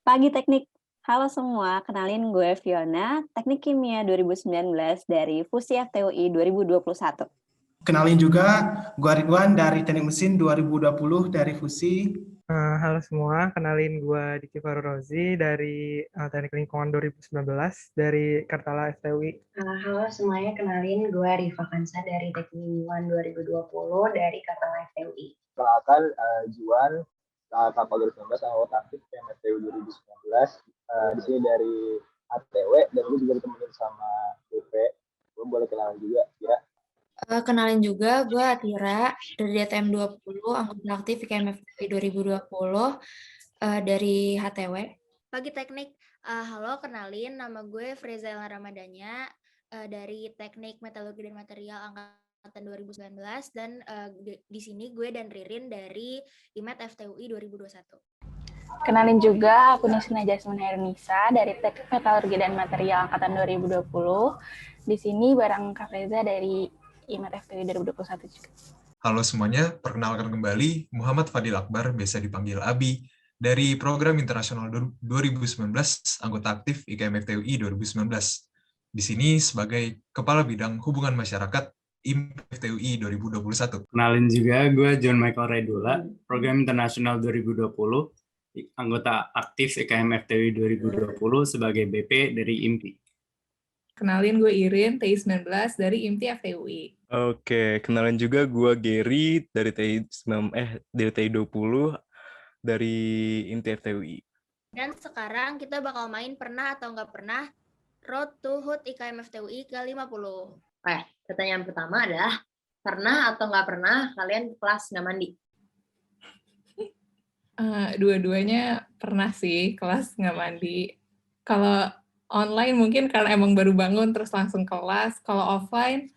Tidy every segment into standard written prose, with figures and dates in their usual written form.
Pagi Teknik. Halo semua, kenalin gue Fiona, Teknik Kimia 2019 dari FUSI FTUI 2021. Kenalin juga, gue Ridwan dari Teknik Mesin 2020 dari FUSI. Halo semua, kenalin gue Diki Faru Rozi dari Teknik Lingkungan 2019 dari Kartala FTUI. Halo semuanya, kenalin gue Rifa Kansa dari Teknik Lingkungan 2020 dari Kartala FTUI. Kenalkan Juan, Kapal 2019, anggota aktif PMFTU 2019. Di sini dari ATW, dan gue juga ditemenin sama BP. Gue boleh kenalan juga, ya. Kenalin juga, gue Atira dari DTM 20, anggota aktif IKMFTI 2020 dari HTW. Pagi Teknik, halo kenalin, nama gue Freza Elna Ramadanya dari Teknik Metalurgi dan Material angkatan 2019 dan di sini gue dan Ririn dari IMET FTUI 2021. Kenalin juga, aku Nisna Jasmine Hernisa dari Teknik Metalurgi dan Material angkatan 2020. Di sini bareng Kak Freza dari IMET FTUI 2021 juga. Halo semuanya, perkenalkan kembali Muhammad Fadil Akbar, biasa dipanggil Abi, dari Program Internasional 2019, anggota aktif IKM FTUI 2019. Di sini sebagai Kepala Bidang Hubungan Masyarakat IM FTUI 2021. Kenalin juga, gue John Michael Redula, Program Internasional 2020, anggota aktif IKM FTUI 2020 sebagai BP dari IMTI. Kenalin gue Irin, TI19 dari IMTI FTUI. Oke, kenalin juga gue Gary dari TI20 dari IMTI FTUI. Dan sekarang kita bakal main pernah atau nggak pernah Road to HUT IKM FTUI ke-50. Oke, pertanyaan pertama adalah pernah atau nggak pernah kalian ke kelas nggak mandi? Dua-duanya pernah sih kelas nggak mandi. Kalau online mungkin karena emang baru bangun terus langsung kelas. Kalau offline,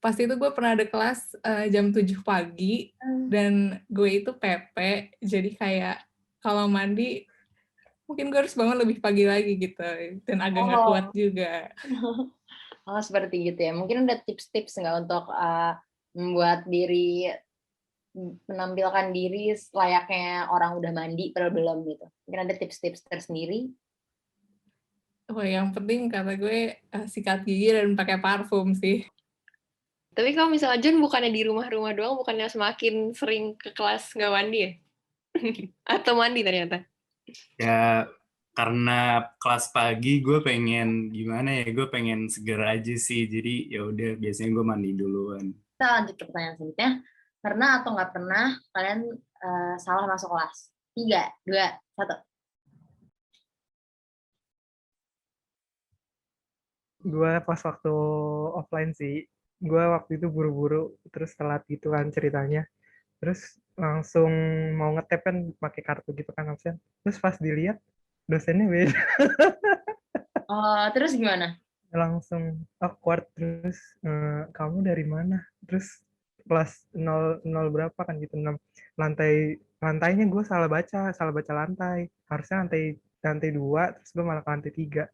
pas itu gue pernah ada kelas jam 7 pagi dan gue itu PP, jadi kayak kalau mandi mungkin gue harus bangun lebih pagi lagi gitu dan agak nggak kuat juga. Oh, seperti gitu ya. Mungkin ada tips-tips nggak untuk membuat diri, menampilkan diri layaknya orang udah mandi padahal belum gitu. Mungkin ada tips-tips tersendiri. Oh, yang penting kata gue sikat gigi dan pakai parfum sih. Tapi kalau misalnya John bukannya di rumah-rumah doang, bukannya semakin sering ke kelas nggak mandi ya? Atau mandi ternyata? Ya, karena kelas pagi gue pengen gimana ya, gue pengen seger aja sih. Jadi ya udah biasanya gue mandi duluan. Kita lanjut ke pertanyaan selanjutnya. Pernah atau nggak pernah kalian salah masuk kelas? 3, 2, 1. Gue pas waktu offline sih, gue waktu itu buru-buru, terus telat gitu kan ceritanya. Terus langsung mau ngetep kan pakai kartu gitu kan absen. Terus pas dilihat, dosennya beda. Terus gimana? Langsung awkward, terus kamu dari mana? Terus kelas 0 berapa kan gitu, 6. Lantainya gue salah baca lantai. Harusnya lantai 2, terus gue malah ke lantai 3.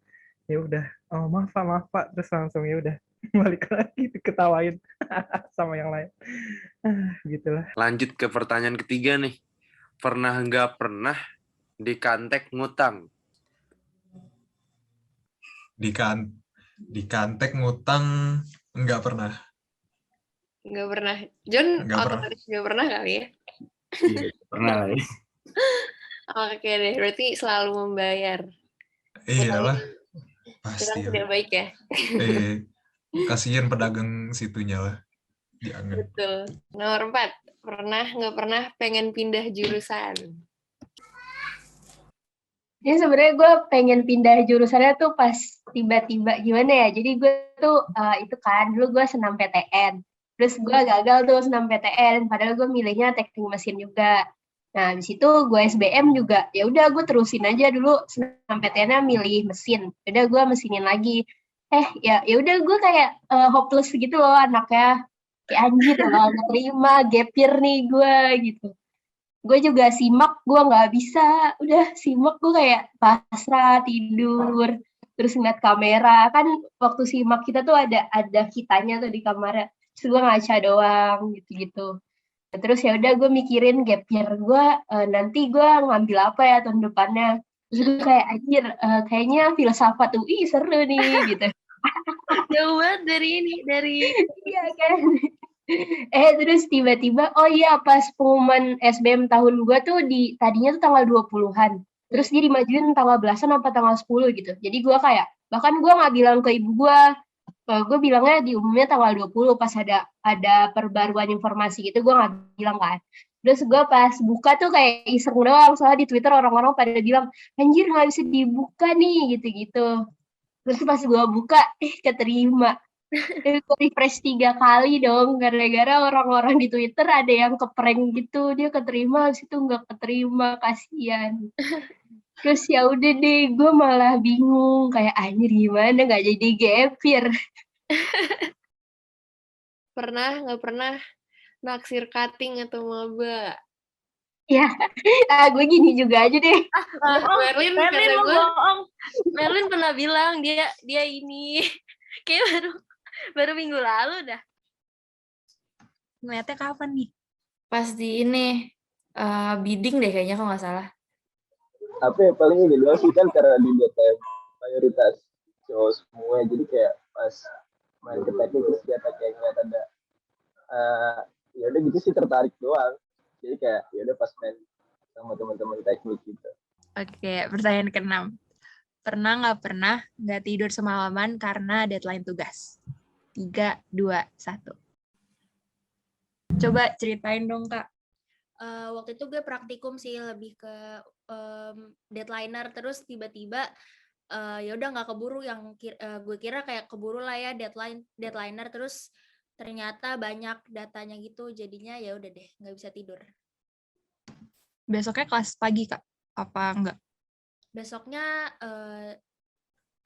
Ya udah, oh maaf Pak, terus langsung ya udah balik lagi diketawain sama yang lain. Gitulah. Lanjut ke pertanyaan ketiga nih. Pernah nggak pernah dikantek ngutang? Dikantek ngutang nggak pernah. Nggak pernah. John otomatis nggak pernah kali ya? Iya, pernah lah ya. Oke deh, berarti selalu membayar. Iyalah, pasti. Itu tidak baik ya? Kasihan pedagang situnya lah. Dianggap. Betul. Nomor 4, pernah nggak pernah pengen pindah jurusan? Jadi sebenarnya gue pengen pindah jurusannya tuh pas tiba-tiba gimana ya. Jadi gue tuh itu kan dulu gue senam PTN. Terus gue gagal tuh senam PTN. Padahal gue milihnya teknik mesin juga. Nah di situ gue SBM juga. Ya udah gue terusin aja dulu senam PTN-nya milih mesin. Udah gue mesinin lagi. Ya udah gue kayak hopeless gitu loh anaknya. Kayak anjir loh gak terima gap year nih gue gitu. Gue juga simak, gue nggak bisa. Udah simak gue kayak pasrah, tidur, terus ngeliat kamera. Kan waktu simak kita tuh ada kitanya tuh di kamera. Terus gue ngaca doang gitu-gitu. Terus ya udah gue mikirin gap year gue nanti gue ngambil apa ya tahun depannya. Terus gue kayak anjir, kayaknya filsafat UI seru nih gitu. Jauh banget dari ini, dari Iya kan. Terus tiba-tiba, oh iya pas pengumuman SBM tahun gue tuh tadinya tuh tanggal 20-an. Terus dia dimajuin tanggal belasan apa tanggal 10 gitu. Jadi gue kayak, bahkan gue nggak bilang ke ibu gue. Gue bilangnya diumumnya tanggal 20 pas ada perbaruan informasi gitu, gue nggak bilang kan. Terus gue pas buka tuh kayak iseng doang, soalnya di Twitter orang-orang pada bilang, anjir nggak bisa dibuka nih, gitu-gitu. Terus pas gue buka, keterima. Gue refresh 3 kali dong, gara-gara orang-orang di Twitter ada yang keprank gitu, dia keterima, habis itu nggak keterima, kasihan. Terus ya udah deh, gue malah bingung, kayak anjir gimana nggak jadi gap year. nggak pernah naksir cutting atau maba. Ya, gue gini juga aja deh. Merlin lu gue, bohong. Merlin pernah bilang dia ini kayak baru minggu lalu dah. Ngeliatnya kapan nih? Pas di ini, bidding deh kayaknya kalau nggak salah. Tapi paling ini doang sih kan karena di DTM mayoritas cowok semua, jadi kayak pas main ke teknik terus ternyata kayak ngeliat ada ya udah gitu sih, tertarik doang. Jadi kayak ya udah pas main sama teman-teman teknik gitu. Oke, pertanyaan ke-6. Pernah nggak tidur semalaman karena deadline tugas? 3, 2, 1. Coba ceritain dong, Kak. Waktu itu gue praktikum sih, lebih ke deadliner, terus tiba-tiba ya udah nggak keburu, yang gue kira kayak keburu lah ya deadliner, terus ternyata banyak datanya gitu, jadinya ya udah deh nggak bisa tidur. Besoknya kelas pagi, Kak? Apa enggak? Besoknya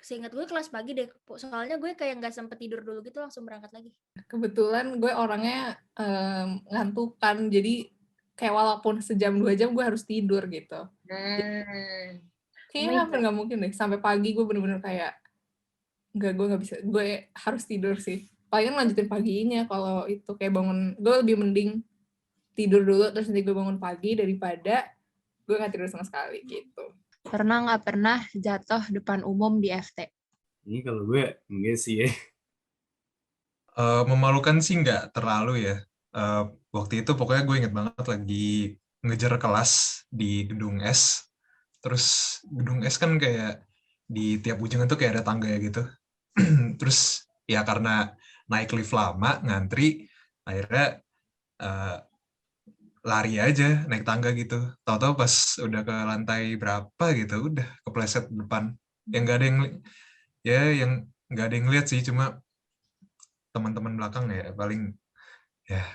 seingat gue kelas pagi deh, soalnya gue kayak nggak sempet tidur dulu gitu, langsung berangkat lagi. Kebetulan gue orangnya ngantukan, jadi kayak walaupun sejam 2 jam gue harus tidur gitu. Kayaknya hampir nggak mungkin deh, sampai pagi gue bener-bener kayak gue nggak bisa, gue harus tidur sih. Paling lanjutin paginya kalau itu kayak bangun, gue lebih mending tidur dulu terus nanti gue bangun pagi daripada gue nggak tidur sama sekali gitu. Pernah nggak pernah jatuh depan umum di FT? Ini kalau gue enggak sih ya. Memalukan sih nggak terlalu ya. Waktu itu pokoknya gue inget banget lagi ngejar kelas di gedung S. Terus gedung S kan kayak di tiap ujung itu kayak ada tangga ya gitu. Terus ya karena naik lift lama, ngantri, akhirnya lari aja naik tangga gitu. Tahu-tahu pas udah ke lantai berapa gitu, udah kepleset depan. Yang nggak ada yang nggak ada yang lihat sih, cuma teman-teman belakang ya paling ya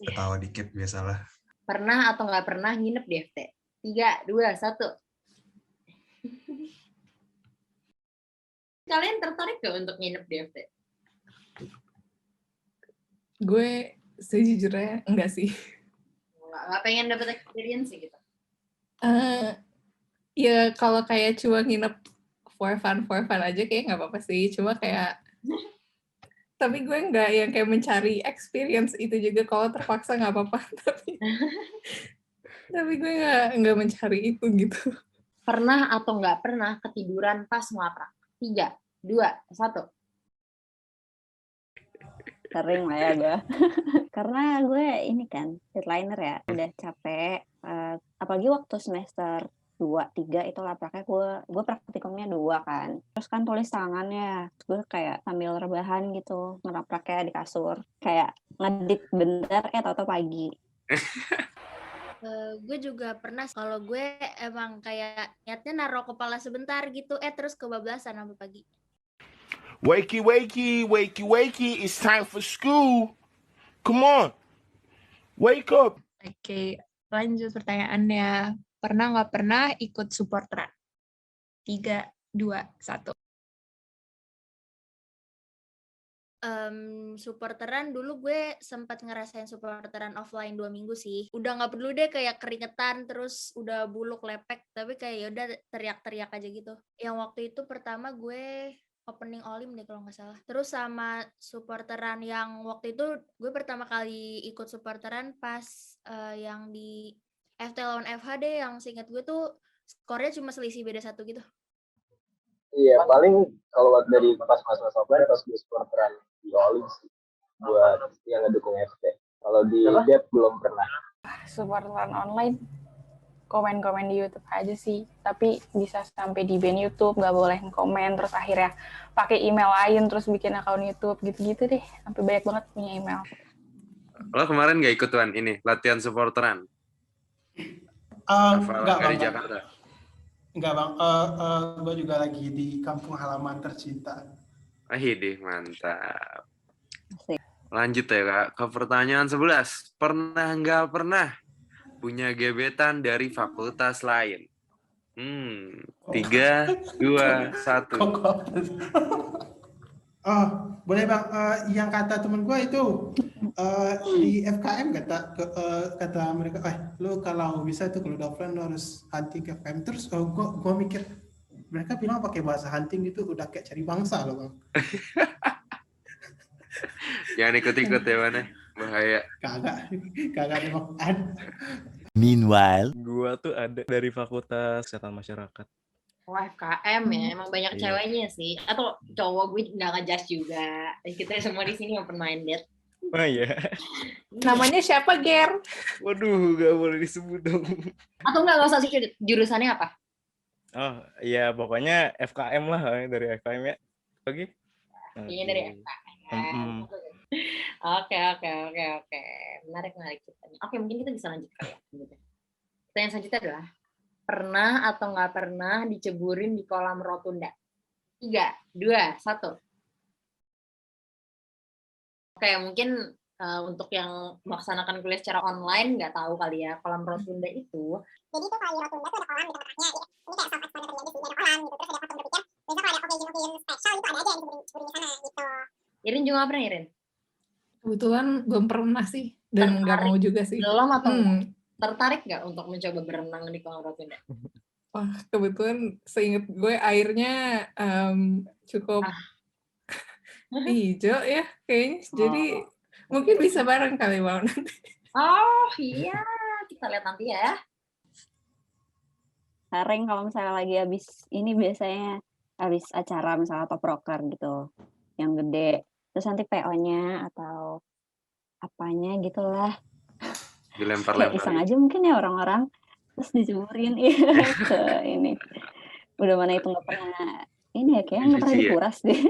ketawa dikit biasalah. Pernah atau nggak pernah nginep di FT? 3, 2, 1. Kalian tertarik gak untuk nginep di FT? Gue sejujurnya enggak sih. Nggak pengen dapet experience gitu? Ya kalau kayak cuma nginep for fun aja kayak nggak apa-apa sih. Cuma kayak tapi gue nggak yang kayak mencari experience itu juga, kalau terpaksa nggak apa-apa. Tapi gue nggak mencari itu gitu. Pernah atau nggak pernah ketiduran pas ngelaprak? 3, 2, 1. Sering lah ya gue. Karena gue ini kan deadliner ya, udah capek. Apalagi waktu semester 2, 3 itu lapraknya gue praktikumnya 2 kan. Terus kan tulis tangannya, gue kayak sambil rebahan gitu, ngelapraknya di kasur. Kayak ngedit bentar, tau-tau pagi. Gue juga pernah, kalau gue emang kayak niatnya naruh kepala sebentar gitu, terus kebablasan sampai pagi. Wakey, wakey, wakey, wakey, it's time for school. Come on, wake up. Oke, lanjut pertanyaannya. Pernah nggak pernah ikut supporteran? 3, 2, 1. Supporteran dulu gue sempat ngerasain supporteran offline 2 minggu sih. Udah nggak perlu deh kayak keringetan terus udah buluk lepek, tapi kayak yaudah teriak-teriak aja gitu. Yang waktu itu pertama gue opening Olim deh kalau nggak salah. Terus sama supporteran yang waktu itu gue pertama kali ikut supporteran pas yang di FT lawan FH deh, yang seingat gue tuh skornya cuma selisih beda 1 gitu. Iya, paling kalau dari pas masa offline pas gue supporteran di Oli sih buat yang ngedukung FT. Kalau di Dep belum pernah. Supporteran online, komen-komen di YouTube aja sih. Tapi bisa sampai di ban YouTube, nggak boleh komen. Terus akhirnya pakai email lain, terus bikin akun YouTube, gitu-gitu deh. Sampai banyak banget punya email. Lo kemarin nggak ikut Wan ini latihan supporteran? Enggak Dari bang, Jakarta. enggak bang. Gue juga lagi di kampung halaman tercinta. Deh, mantap. Lanjut ya Kak, ke pertanyaan 11. Pernah nggak pernah punya gebetan dari fakultas lain? 3, 2, 1. Oh, boleh bang. Yang kata temen gue itu di FKM kata mereka, lu kalau bisa tuh kalau udah offline lu harus hunting ke FKM. Terus gue mikir mereka bilang pakai bahasa hunting itu udah kayak cari bangsa loh bang. Jangan ikut-ikut ya mana, bahaya. Kagak ada makan. Meanwhile, gua tuh ada dari Fakultas Kesehatan Masyarakat. FKM ya, emang banyak Iya. ceweknya sih. Atau cowok, gue nggak ngejudge juga. Kita semua di sini open minded. Oh iya. Namanya siapa, Ger? Waduh, gak boleh disebut dong. Atau nggak usah sih, jurusannya apa? Oh iya, pokoknya FKM lah, dari FKM ya. Oke. Iya dari FKM. Oke. Menarik ceritanya. Oke, mungkin kita bisa lanjut kali ya. Pertanyaan selanjutnya adalah, pernah atau nggak pernah diceburin di kolam rotunda? 3, 2, 1. Oke, mungkin untuk yang melaksanakan kuliah secara online nggak tahu kali ya, kolam rotunda itu. Jadi tuh kalau di rotunda tuh ada kolam di tempatnya. Ini kayak self explanatory aja sih, ada kolam gitu. Terus ada patung berpikir, biasanya kalau ada occasion special itu ada aja yang diceburin di sana gitu. Irin juga nggak pernah, Irin? Kebetulan belum pernah sih, dan nggak mau juga sih. Belum atau tertarik nggak untuk mencoba berenang di kolam rotunda? Wah, kebetulan seingat gue airnya cukup hijau ya kayaknya. Jadi mungkin bisa bareng kali Bang nanti. Oh iya, kita lihat nanti ya. Sering kalau misalnya lagi habis ini biasanya habis acara misalnya atau proker gitu yang gede. Terus nanti PO-nya atau apanya gitulah. Kayak iseng aja mungkin ya orang-orang. Terus diceburin ke ini. Udah mana itu nggak pernah ini ya kayaknya nggak pernah dikuras deh.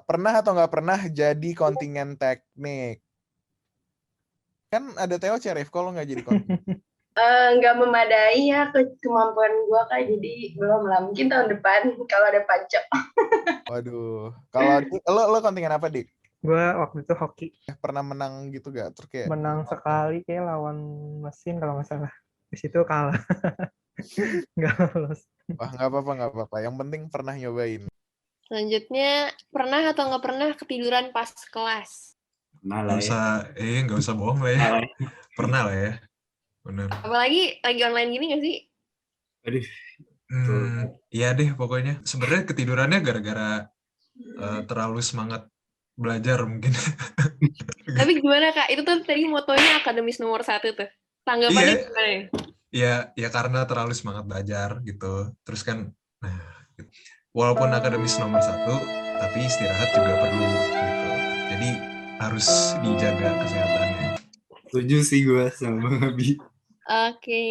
Pernah atau nggak pernah jadi kontingen teknik? Kan ada Theo Cerif, kalau nggak jadi kontingen. Nggak memadai ya kemampuan gue Kak, jadi belum lah. Mungkin tahun depan kalau ada panco. Waduh, kalau lo kontingen apa, Dik? Gue waktu itu hoki. Pernah menang gitu gak? Terus kayak menang sekali kayak lawan mesin kalau nggak salah. Di situ kalah. Nggak lolos. Wah, nggak apa-apa. Yang penting pernah nyobain. Selanjutnya, pernah atau nggak pernah ketiduran pas kelas? Nggak usah bohong lah ya. Pernah lah ya. Bener. Apalagi lagi online gini nggak sih? Aduh. Iya deh pokoknya. Sebenarnya ketidurannya gara-gara terlalu semangat belajar mungkin. Tapi gimana Kak? Itu tuh tadi motonya akademis nomor 1 tuh. Tanggapannya gimana ya? Ya karena terlalu semangat belajar gitu. Terus kan, walaupun akademis nomor 1, tapi istirahat juga perlu gitu. Jadi harus dijaga kesehatannya. Setuju sih gue sama Bang Abi. Oke,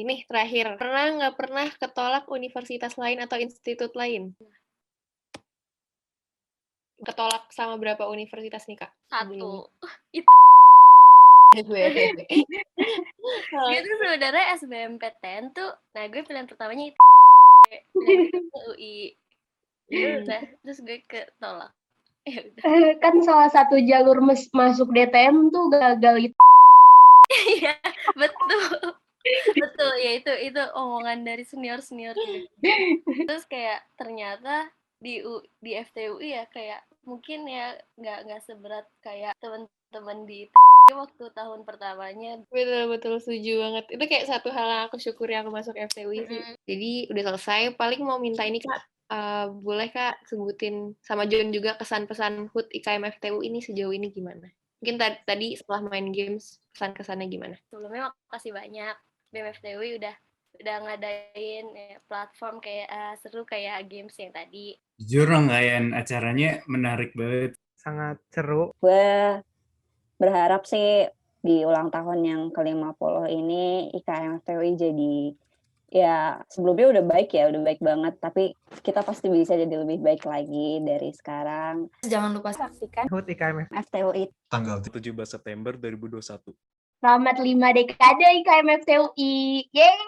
nih terakhir. Pernah nggak pernah ketolak universitas lain atau institut lain? Ketolak sama berapa universitas nih Kak? 1. Gue tuh sebenarnya SBMPTN tuh, nah gue pilihan pertamanya itu UI. Ya udah, terus gue ketolak. Ya udah. Kan salah satu jalur masuk DTM tuh gagal itu. Iya, betul. Betul, ya itu omongan dari senior-senior gitu. Terus kayak ternyata di FTUI ya kayak mungkin ya nggak seberat kayak teman-teman di waktu tahun pertamanya. Betul setuju banget. Itu kayak satu hal yang aku syukuri aku masuk FTUI sih. Jadi udah selesai. Paling mau minta ini Kak, boleh Kak sebutin sama John juga kesan-pesan HUT IKM FTUI ini sejauh ini gimana? Mungkin tadi setelah main games pesan-kesannya gimana? Sebelumnya makasih banyak BMFTUI udah ngadain platform kayak seru kayak games yang tadi. Jujur rangkaian acaranya menarik banget. Sangat seru. Gue berharap sih di ulang tahun yang ke-50 ini IKM FTUI jadi, ya sebelumnya udah baik banget, tapi kita pasti bisa jadi lebih baik lagi dari sekarang. Jangan lupa saksikan HUT IKM FTUI Tanggal 17 September 2021. Selamat 5 dekade IKM FTUI. Yeay!